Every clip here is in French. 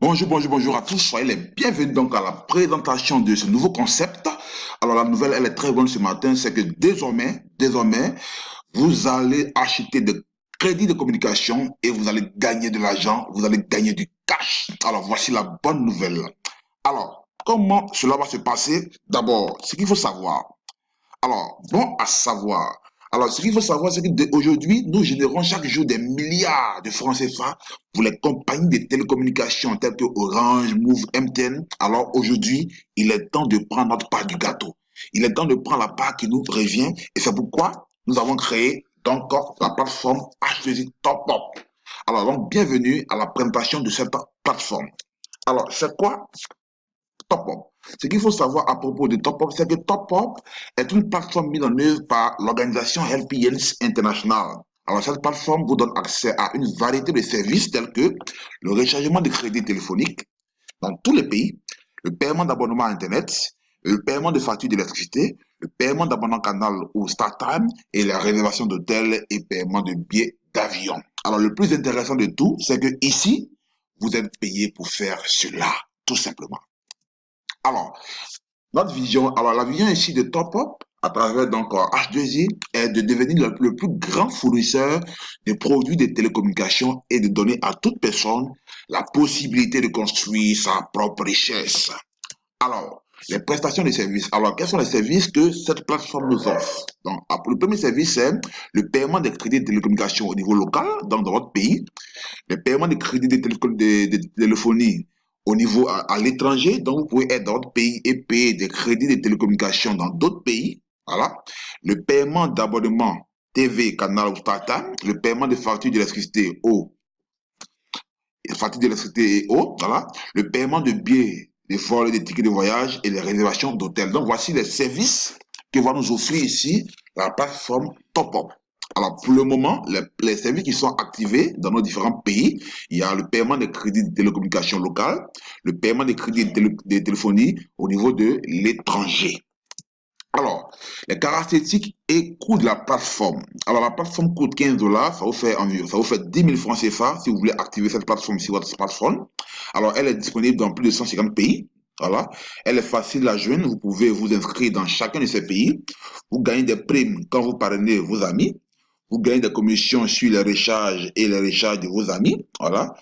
Bonjour à tous. Soyez les bienvenus donc à la présentation de ce nouveau concept. Alors la nouvelle, elle est très bonne ce matin, c'est que désormais, vous allez acheter des crédits de communication et vous allez gagner de l'argent, vous allez gagner du cash. Alors voici la bonne nouvelle. Alors, comment cela va se passer? D'abord, ce qu'il faut savoir. Alors, bon à savoir. Alors, ce qu'il faut savoir, c'est qu'aujourd'hui, nous générons chaque jour des milliards de francs CFA pour les compagnies de télécommunications telles que Orange, Move, MTN. Alors, aujourd'hui, il est temps de prendre notre part du gâteau. Il est temps de prendre la part qui nous revient. Et c'est pourquoi nous avons créé donc la plateforme H2I Top Up. Alors, donc, bienvenue à la présentation de cette plateforme. Alors, c'est quoi Top Up? Ce qu'il faut savoir à propos de Top Up, c'est que Top Up est une plateforme mise en œuvre par l'organisation Help Hands International. Alors, cette plateforme vous donne accès à une variété de services tels que le rechargement de crédits téléphoniques dans tous les pays, le paiement d'abonnement à Internet, le paiement de factures d'électricité, le paiement d'abonnement canal ou StarTime et la réservation d'hôtels et paiement de billets d'avion. Alors, le plus intéressant de tout, c'est que ici, vous êtes payé pour faire cela, tout simplement. Alors, la vision ici de Top Up, à travers donc H2I, est de devenir le plus grand fournisseur de produits de télécommunications et de donner à toute personne la possibilité de construire sa propre richesse. Alors, les prestations de services. Alors, quels sont les services que cette plateforme nous offre? Donc, le premier service, c'est le paiement des crédits de télécommunications au niveau local, donc dans votre pays, le paiement de crédits de téléphonie au niveau à l'étranger. Donc, vous pouvez être dans votre pays et payer des crédits de télécommunications dans d'autres pays. Voilà. Le paiement d'abonnement TV, canal ou StarTime, le paiement de factures d'électricité et eau, voilà. Le paiement de billets de vol et des tickets de voyage et les réservations d'hôtels. Donc, voici les services que va nous offrir ici la plateforme Top Up. Alors, pour le moment, les services qui sont activés dans nos différents pays, il y a le paiement des crédits de télécommunications locales, le paiement des crédits de téléphonie au niveau de l'étranger. Alors, les caractéristiques et coûts de la plateforme. Alors, la plateforme coûte 15 $, ça vous fait 10 000 francs CFA si vous voulez activer cette plateforme sur votre smartphone. Alors, elle est disponible dans plus de 150 pays. Voilà. Elle est facile à joindre. Vous pouvez vous inscrire dans chacun de ces pays. Vous gagnez des primes quand vous parrainez vos amis. Vous gagnez des commissions sur les recharges et les recharges de vos amis. Voilà.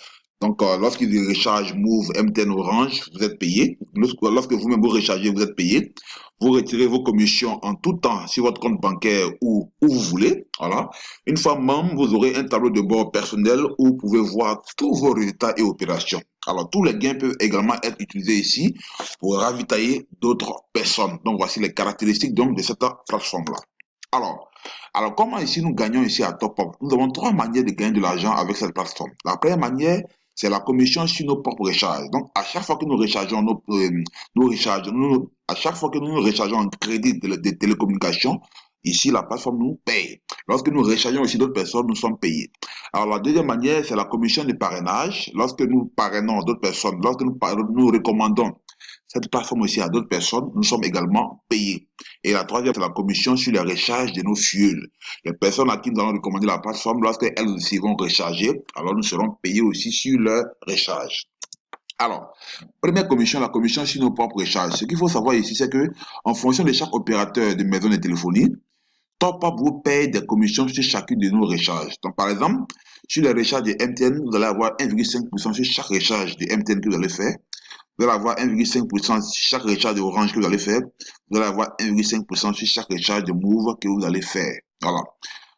Donc, lorsqu'ils rechargent Move, MTN, Orange, vous êtes payé. Lorsque vous-même vous rechargez, vous êtes payé. Vous retirez vos commissions en tout temps sur votre compte bancaire ou où vous voulez. Voilà. Une fois membre, vous aurez un tableau de bord personnel où vous pouvez voir tous vos résultats et opérations. Alors, tous les gains peuvent également être utilisés ici pour ravitailler d'autres personnes. Donc, voici les caractéristiques donc, de cette plateforme-là. Alors, comment ici nous gagnons ici à Top Up? Nous avons trois manières de gagner de l'argent avec cette plateforme. La première manière, c'est la commission sur nos propres recharges. Donc, à chaque fois que nous rechargeons à chaque fois que nous rechargeons un crédit de télécommunications, ici, la plateforme nous paye. Lorsque nous rechargeons aussi d'autres personnes, nous sommes payés. Alors, la deuxième manière, c'est la commission de parrainage. Lorsque nous parrainons d'autres personnes, lorsque nous recommandons cette plateforme aussi à d'autres personnes, nous sommes également payés. Et la troisième, c'est la commission sur les recharges de nos fuels. Les personnes à qui nous allons recommander la plateforme, lorsqu'elles aussi vont recharger, alors nous serons payés aussi sur leur recharge. Alors, première commission, la commission sur nos propres recharges. Ce qu'il faut savoir ici, c'est que en fonction de chaque opérateur de maison de téléphonie, Top Up vous paye des commissions sur chacune de nos recharges. Donc, par exemple, sur les recharges de MTN, vous allez avoir 1,5% sur chaque recharge de MTN que vous allez faire. Vous allez avoir 1,5% sur chaque recharge de Orange que vous allez faire. Vous allez avoir 1,5% sur chaque recharge de Move que vous allez faire. Voilà.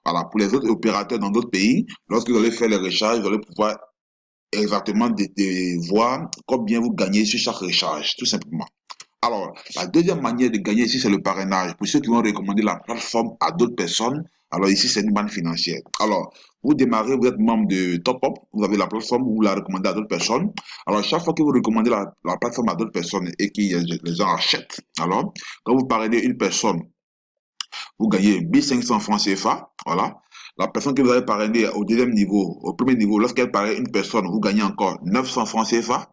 Voilà. Pour les autres opérateurs dans d'autres pays, lorsque vous allez faire les recharges, vous allez pouvoir exactement de voir combien vous gagnez sur chaque recharge, tout simplement. Alors, la deuxième manière de gagner ici, c'est le parrainage. Pour ceux qui vont recommander la plateforme à d'autres personnes, alors ici, c'est une manne financière. Alors, vous démarrez, vous êtes membre de Top Up, vous avez la plateforme, vous la recommandez à d'autres personnes. Alors, chaque fois que vous recommandez la plateforme à d'autres personnes et que les gens achètent, alors, quand vous parrainez une personne, vous gagnez 1500 francs CFA, voilà. La personne que vous avez parrainée au deuxième niveau, au premier niveau, lorsqu'elle parraine une personne, vous gagnez encore 900 francs CFA.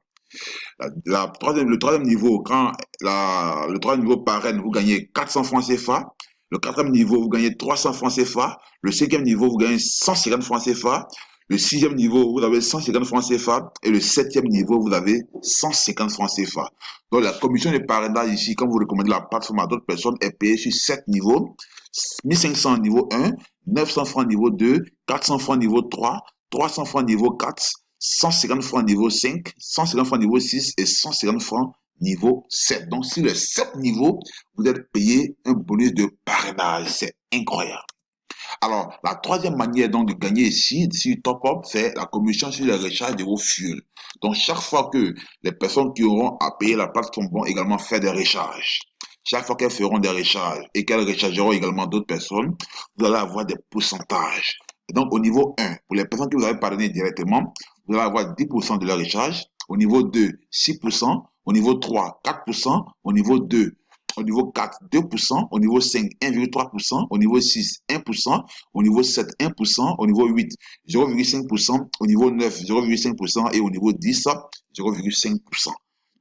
Le troisième niveau, le troisième niveau parraine, vous gagnez 400 francs CFA. Le quatrième niveau, vous gagnez 300 francs CFA. Le cinquième niveau, vous gagnez 150 francs CFA. Le 6e niveau, vous avez 150 francs CFA. Et le 7e niveau, vous avez 150 francs CFA. Donc, la commission de parrainage ici, quand vous recommandez la plateforme à d'autres personnes, est payée sur 7 niveaux. 1500 niveau 1, 900 francs niveau 2, 400 francs niveau 3, 300 francs niveau 4, 150 francs niveau 5, 150 francs niveau 6 et 150 francs niveau 7. Donc, sur les 7 niveaux, vous êtes payé un bonus de parrainage. C'est incroyable. Alors, la troisième manière donc de gagner ici, sur Top Up, c'est la commission sur le recharge de vos fuels. Donc, chaque fois que les personnes qui auront à payer la plateforme vont également faire des recharges, chaque fois qu'elles feront des recharges et qu'elles rechargeront également d'autres personnes, vous allez avoir des pourcentages. Et donc, au niveau 1, pour les personnes que vous avez parrainées directement, vous allez avoir 10% de la recharge. Au niveau 2, 6%. Au niveau 3, 4%. Au niveau 2, au niveau 4, 2%, au niveau 5, 1,3%, au niveau 6, 1%, au niveau 7, 1%, au niveau 8, 0,5%, au niveau 9, 0,5% et au niveau 10, 0,5%.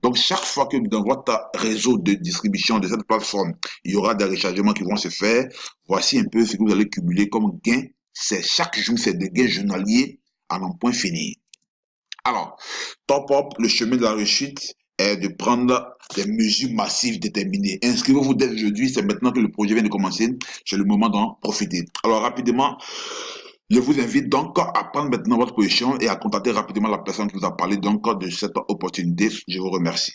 Donc, chaque fois que dans votre réseau de distribution de cette plateforme, il y aura des rechargements qui vont se faire, voici un peu ce que vous allez cumuler comme gain. C'est chaque jour, c'est des gains journaliers à n'en point finir. Alors, Top Up, le chemin de la réussite est de prendre des mesures massives déterminées. Inscrivez-vous dès aujourd'hui, c'est maintenant que le projet vient de commencer, c'est le moment d'en profiter. Alors, rapidement, je vous invite donc à prendre maintenant votre position et à contacter rapidement la personne qui vous a parlé donc de cette opportunité. Je vous remercie.